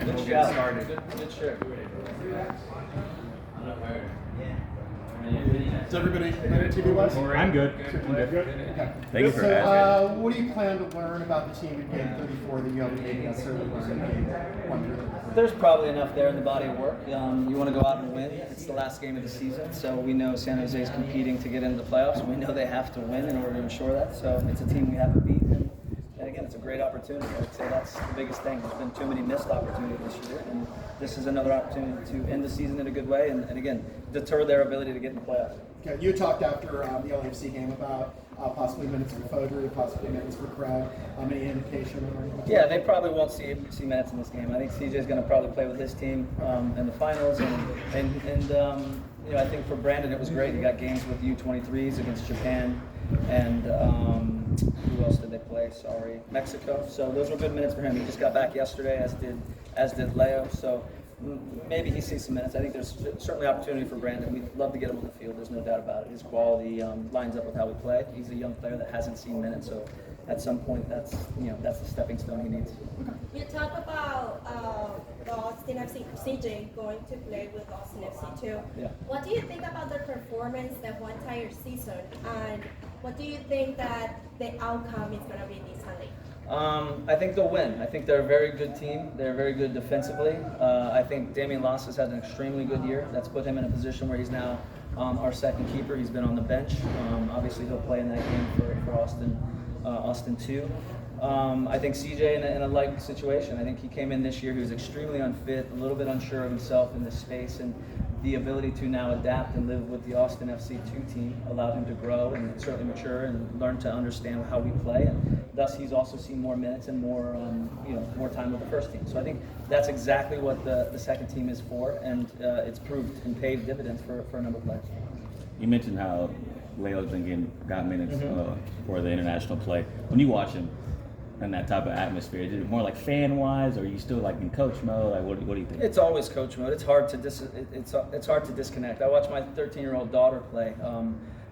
Good we'll shout. get started. Good shirt. Is everybody ready TV-wise? I'm good. Okay. Thank you for So, asking. what do you plan to learn about the team in Game 34 that you haven't maybe necessarily learned in Game 1 through 34? There's probably enough there in the body of work. You want to go out and win. It's the last game of the season, so we know San Jose is competing to get into the playoffs. We know they have to win in order to ensure that. So it's a team we haven't beaten. And again, it's a great opportunity. I'd say that's the biggest thing. There's been too many missed opportunities this year, and this is another opportunity to end the season in a good way and again, deter their ability to get in the playoffs. Okay, you talked after the LAFC game about possibly minutes for Foder, possibly minutes for Craig. Any indication? Yeah, they probably won't see minutes in this game. I think CJ is going to probably play with his team in the finals, and I think for Brandon it was great. He got games with U23s against Japan, and who else did they play? Mexico. So those were good minutes for him. He just got back yesterday, as did Leo. So maybe he sees some minutes. I think there's certainly opportunity for Brandon. We'd love to get him on the field. There's no doubt about it. His quality lines up with how we play. He's a young player that hasn't seen minutes, so at some point that's the stepping stone he needs. You talk about the Austin FC CJ going to play with Austin FC too. Yeah. What do you think about their performance the whole entire season, and what do you think that the outcome is going to be this Sunday? I think they'll win. I think they're a very good team. They're very good defensively. I think Damian Loss has had an extremely good year. That's put him in a position where he's now our second keeper. He's been on the bench. Obviously, he'll play in that game for Austin too. I think CJ in a like situation. I think he came in this year. He was extremely unfit, a little bit unsure of himself in this space, and the ability to now adapt and live with the Austin FC 2 team allowed him to grow and certainly mature and learn to understand how we play. And thus, he's also seen more minutes and more time with the first team. So I think that's exactly what the second team is for, and it's proved and paid dividends for a number of players. You mentioned how Leo's got minutes for the international play. When you watch him in that type of atmosphere, is it more like fan-wise, or are you still like in coach mode? Like, what do you think? It's always coach mode. It's hard to disconnect. I watch my 13-year-old daughter play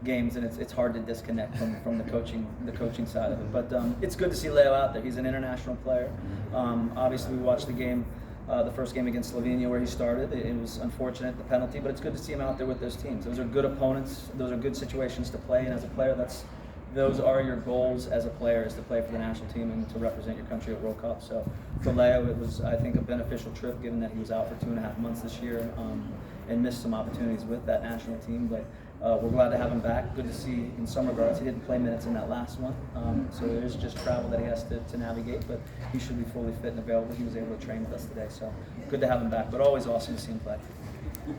games, and it's hard to disconnect from the coaching side of it. But it's good to see Leo out there. He's an international player. Obviously, we watched the game. The first game against Slovenia where he started. It was unfortunate, the penalty, but it's good to see him out there with those teams. Those are good opponents. Those are good situations to play, and as a player, those are your goals as a player, is to play for the national team and to represent your country at World Cup. So for Leo, it was, I think, a beneficial trip given that he was out for 2.5 months this year and missed some opportunities with that national team. But we're glad to have him back. Good to see in some regards. He didn't play minutes in that last one, so there's just travel that he has to navigate, but he should be fully fit and available. He was able to train with us today, so good to have him back, but always awesome to see him play.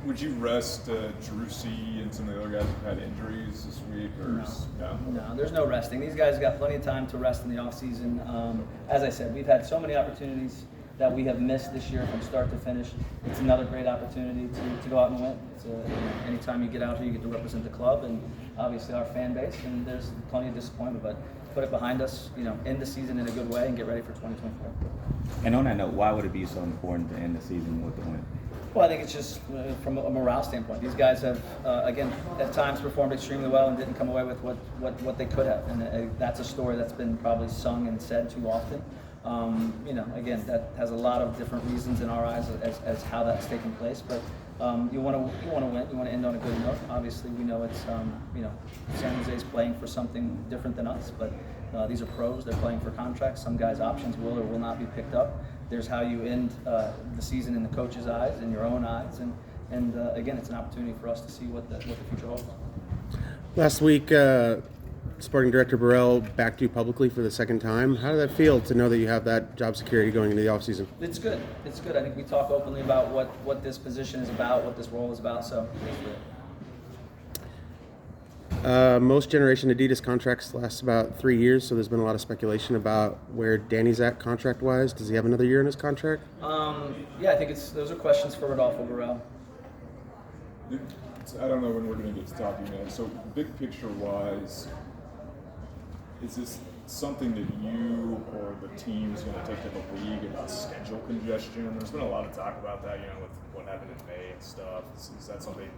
Would you rest Drusi and some of the other guys who've had injuries this week? Or No, there's no resting. These guys got plenty of time to rest in the offseason. As I said, we've had so many opportunities that we have missed this year from start to finish. It's another great opportunity to go out and win. Anytime you get out here, you get to represent the club and obviously our fan base, and there's plenty of disappointment, but put it behind us, end the season in a good way and get ready for 2024. And on that note, why would it be so important to end the season with the win? Well, I think it's just from a morale standpoint. These guys have, again, at times performed extremely well and didn't come away with what they could have. And that's a story that's been probably sung and said too often. Again, that has a lot of different reasons in our eyes as how that's taken place. But you want to win. You want to end on a good note. Obviously, we know it's San Jose is playing for something different than us. But these are pros. They're playing for contracts. Some guys' options will or will not be picked up. There's how you end the season in the coach's eyes, in your own eyes, and again, it's an opportunity for us to see what the future holds. Last week, Sporting Director Burrell backed you publicly for the second time. How did that feel to know that you have that job security going into the offseason? It's good. It's good. I think we talk openly about what this position is about, what this role is about, so it's good. Most Generation Adidas contracts last about 3 years, so there's been a lot of speculation about where Danny's at contract-wise. Does he have another year in his contract? Yeah, I think those are questions for Rodolfo Burrell. I don't know when we're going to get to talking that. So big picture-wise, is this something that you or the team is going to take to the league about schedule congestion? There's been a lot of talk about that, with what happened in May and stuff. Is that something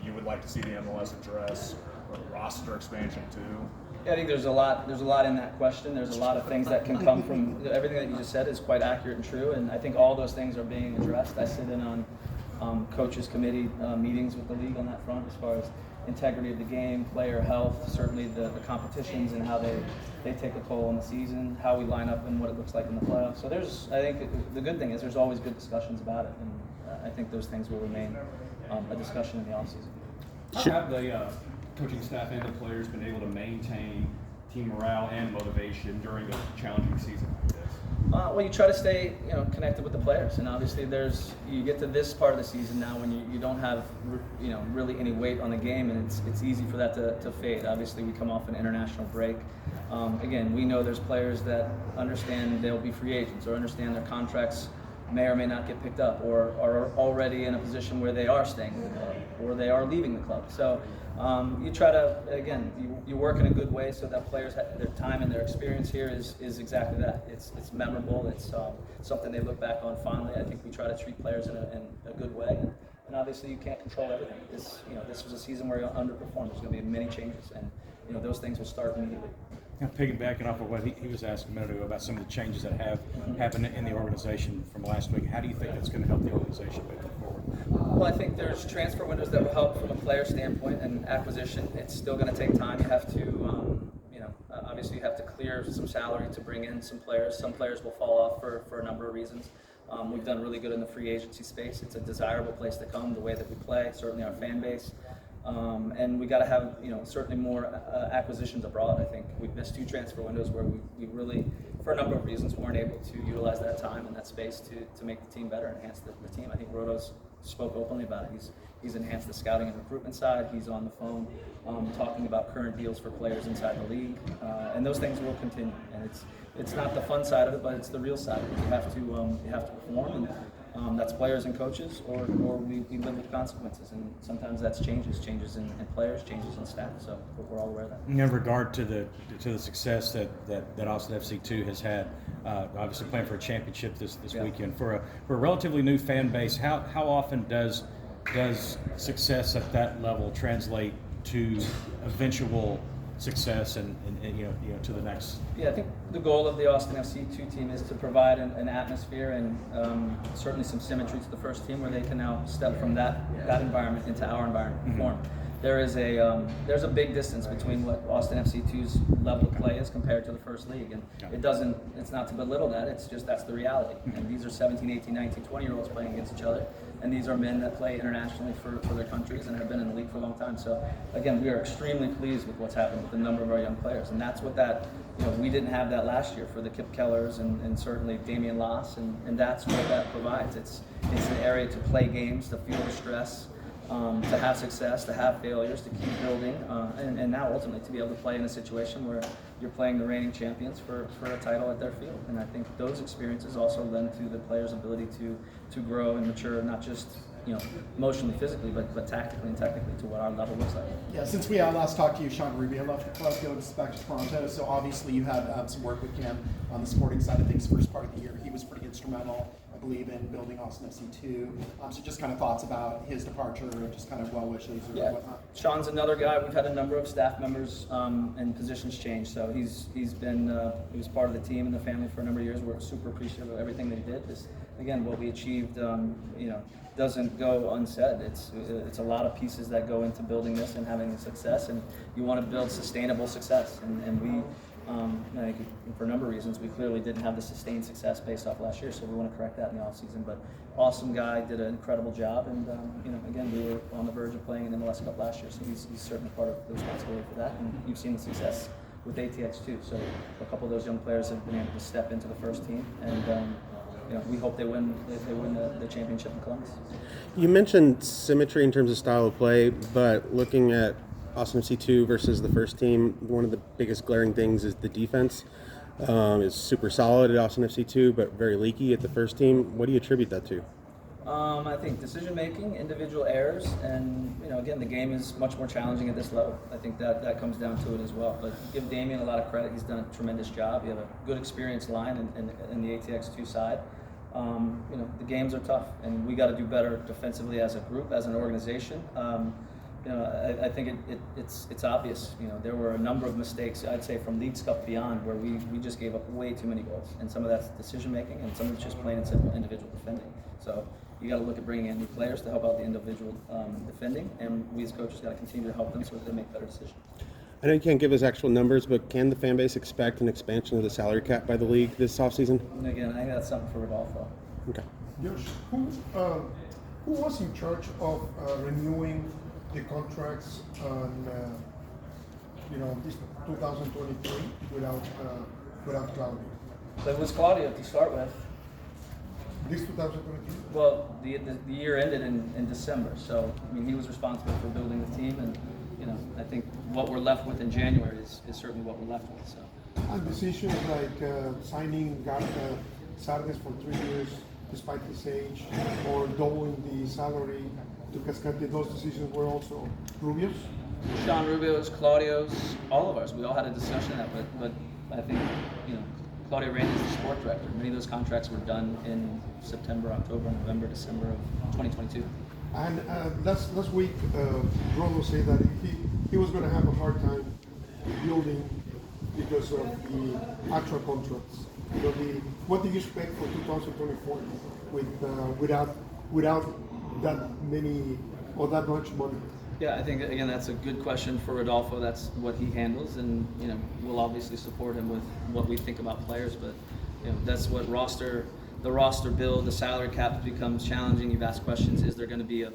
you would like to see the MLS address, or roster expansion too? I think there's a lot in that question. There's a lot of things that can come from everything that you just said is quite accurate and true, and I think all those things are being addressed. I sit in on coaches committee meetings with the league on that front as far as integrity of the game, player health, certainly the competitions and how they take a toll on the season, how we line up and what it looks like in the playoffs. So I think the good thing is there's always good discussions about it, and I think those things will remain a discussion in the offseason. How have the coaching staff and the players been able to maintain team morale and motivation during a challenging season like this? Well, you try to stay, connected with the players, and obviously you get to this part of the season now when you don't have, really any weight on the game, and it's easy for that to fade. Obviously, we come off an international break. Again, we know there's players that understand they'll be free agents or understand their contracts may or may not get picked up, or are already in a position where they are staying in the club or they are leaving the club. So you try to, again, you work in a good way so that players their time and their experience here is exactly that. It's memorable. It's something they look back on fondly. I think we try to treat players in a good way. And obviously you can't control everything. This was a season where you underperformed. There's going to be many changes, and those things will start immediately. Now, piggybacking off of what he was asking a minute ago about some of the changes that have happened in the organization from last week, how do you think that's going to help the organization moving forward? Well, I think there's transfer windows that will help from a player standpoint and acquisition. It's still going to take time. You have to, obviously you have to clear some salary to bring in some players. Some players will fall off for a number of reasons. We've done really good in the free agency space. It's a desirable place to come, the way that we play, certainly our fan base. And we got to have, certainly more acquisitions abroad. I think we've missed 2 transfer windows where we really, for a number of reasons, weren't able to utilize that time and that space to make the team better, enhance the team. I think Roto's spoke openly about it. He's enhanced the scouting and recruitment side. He's on the phone talking about current deals for players inside the league, and those things will continue. And it's not the fun side of it, but it's the real side of it. You have to perform, and that's players and coaches, or we live with consequences, and sometimes that's changes in players, changes in staff. So we're all aware of that. In regard to the success that Austin FC2 has had, obviously playing for a championship this weekend, for a relatively new fan base, how often does success at that level translate to eventual success and to the next? Yeah, I think the goal of the Austin FC2 team is to provide an atmosphere and certainly some symmetry to the first team where they can now step from that environment into our environment and perform. There's a big distance between what Austin FC2's level of play is compared to the first league, and it's not to belittle that, it's just that's the reality. And these are 17, 18, 19, 20-year-olds playing against each other, and these are men that play internationally for their countries and have been in the league for a long time. So again, we are extremely pleased with what's happened with the number of our young players, and that's what we didn't have that last year for the Kip Kellers and certainly Damian Loss, and that's what that provides. It's an area to play games, to feel the stress, to have success, to have failures, to keep building, and now ultimately to be able to play in a situation where you're playing the reigning champions for a title at their field. And I think those experiences also lend to the players' ability to grow and mature, not just emotionally, physically, but tactically and technically to what our level looks like. Yeah, since we last talked to you, Sean Rubio left the club, goes back to Toronto. So obviously you had some work with him on the sporting side of things first part of the year. He was pretty instrumental, I believe, in building Austin FC2. So just kind of thoughts about his departure and just kind of well wishes or whatnot. Sean's another guy. We've had a number of staff members and positions change. So he was part of the team and the family for a number of years. We're super appreciative of everything that he did. Again, what we achieved, doesn't go unsaid. It's a lot of pieces that go into building this and having success, and you want to build sustainable success. And we, I think for a number of reasons, we clearly didn't have the sustained success based off last year, so we want to correct that in the offseason. But awesome guy, did an incredible job, and again, we were on the verge of playing in the MLS Cup last year, so he's certainly part of the responsibility for that. And you've seen the success with ATX too. So a couple of those young players have been able to step into the first team, and we hope they win the championship in Columbus. You mentioned symmetry in terms of style of play, but looking at Austin FC2 versus the first team, one of the biggest glaring things is the defense. Is super solid at Austin FC2, but very leaky at the first team. What do you attribute that to? I think decision making, individual errors, and again, the game is much more challenging at this level. I think that comes down to it as well. But give Damian a lot of credit; he's done a tremendous job. You have a good experienced line in the ATX2 side. The games are tough, and we got to do better defensively as a group, as an organization. You know, I think it's obvious. You know, there were a number of mistakes, I'd say, from Leagues Cup beyond, where we just gave up way too many goals, and some of that's decision making, and some of it's just plain and simple individual defending. So you got to look at bringing in new players to help out the individual defending, and we as coaches got to continue to help them so that they make better decisions. I know you can't give us actual numbers, but can the fan base expect an expansion of the salary cap by the league this offseason? And again, I think that's something for Rodolfo. Okay. Josh, who was in charge of renewing the contracts on this 2023 without Claudio? So it was Claudio to start with. This 2023? Well, the year ended in December, so I mean he was responsible for building the team, and you know I think what we're left with in January is certainly what we're left with. So. And decisions like signing Sardes for 3 years despite his age, or doubling the salary to Cascante, those decisions were also Rubio's? Sean Rubio's, Claudio's, all of ours. We all had a discussion on that, but I think Claudio Randy is the sport director. Many of those contracts were done in September, October, November, December of 2022. And last week, Rodo said that he was going to have a hard time building because of the actual contracts. What do you expect for 2024 without that many or that much money? Yeah, I think again that's a good question for Rodolfo. That's what he handles, and we'll obviously support him with what we think about players. But that's what the roster build, the salary cap becomes challenging. You've asked questions: is there going to be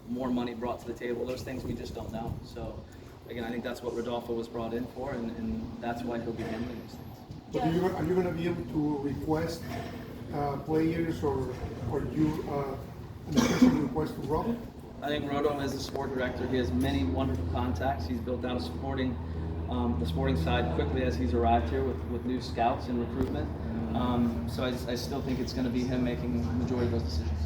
more money brought to the table? Those things we just don't know. So again, I think that's what Rodolfo was brought in for, and that's why he'll be handling these things. But are you going to be able to request players or you an official request to Rodo? I think Rodo is the sport director. He has many wonderful contacts. He's built out the sporting side quickly as he's arrived here with new scouts and recruitment. So I still think it's going to be him making the majority of those decisions.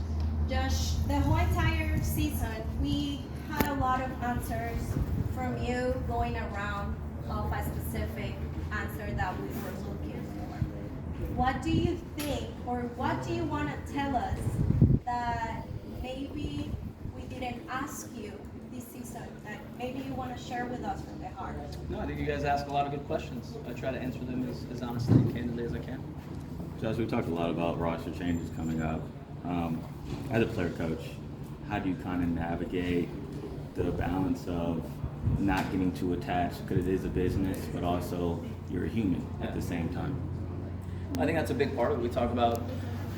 Josh, the whole entire season, we had a lot of answers from you going around of a specific answer that we were looking for. What do you think, or what do you want to tell us that maybe we didn't ask you this season, that maybe you want to share with us from the heart? No, I think you guys ask a lot of good questions. I try to answer them as honestly and candidly as I can. Josh, we talked a lot about roster changes coming up. As a player coach, how do you kind of navigate the balance of not getting too attached, because it is a business, but also you're a human at the same time? I think that's a big part of it. We talk about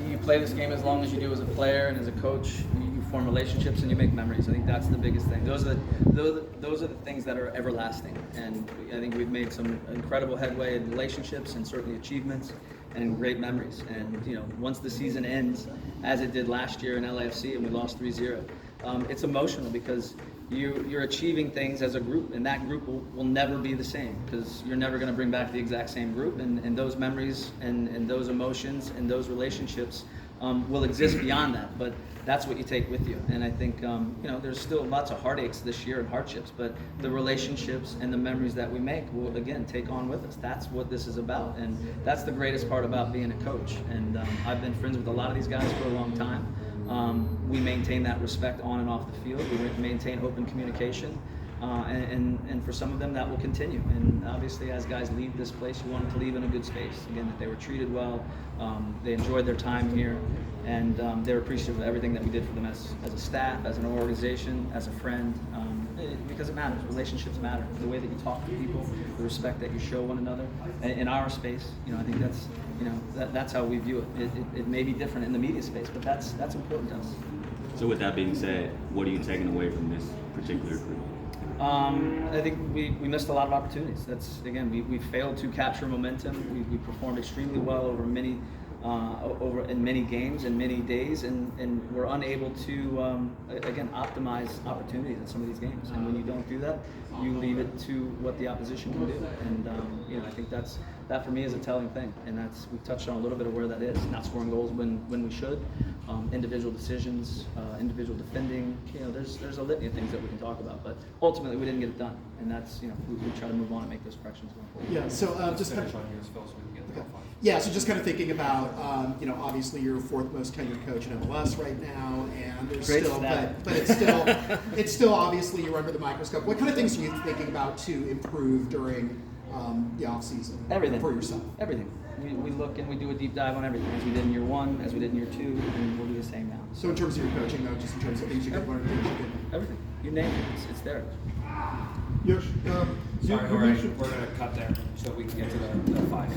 you play this game as long as you do as a player and as a coach. You form relationships and you make memories. I think that's the biggest thing. Those are the things that are everlasting. And I think we've made some incredible headway in relationships and certainly achievements and great memories. And once the season ends, as it did last year in LAFC and we lost 3-0, it's emotional because you're achieving things as a group, and that group will never be the same because you're never going to bring back the exact same group, and those memories and those emotions and those relationships will exist beyond that, but that's what you take with you. And I think there's still lots of heartaches this year and hardships, but the relationships and the memories that we make will again take on with us. That's what this is about, and that's the greatest part about being a coach. And I've been friends with a lot of these guys for a long time. We maintain that respect on and off the field. We maintain open communication, and for some of them that will continue. And obviously, as guys leave this place, you want them to leave in a good space. Again, that they were treated well, they enjoyed their time here, and they're appreciative of everything that we did for them as a staff, as an organization, as a friend, because it matters. Relationships matter. The way that you talk to people, the respect that you show one another. In our space, I think that's how we view it. It may be different in the media space, but that's important to us. So with that being said, what are you taking away from this particular group? I think we missed a lot of opportunities. We failed to capture momentum. We performed extremely well over in many games and many days, and we're unable to optimize opportunities in some of these games. And when you don't do that, you leave it to what the opposition can do. And I think that's that for me is a telling thing, and we touched on a little bit of where that is. Not scoring goals when we should, individual decisions, individual defending. There's a litany of things that we can talk about, but ultimately we didn't get it done, and that's we try to move on and make those corrections going forward. Yeah. So just kind of on yours, Phil, so we can get the top five. Yeah, so just kind of thinking about, obviously you're fourth most tenured coach in MLS right now, and there's Great still, stat. but it's still obviously you're under the microscope. What kind of things are you thinking about to improve during the off season? Everything for yourself. Everything. We look and we do a deep dive on everything, as we did in year 1, as we did in year 2, and we'll do the same now. So in terms of your coaching, though, just in terms of things you can learn, things you can. Everything. You name it. It's there. Josh, Sorry, you all right, mentioned. we're going to cut there so we can get to the five.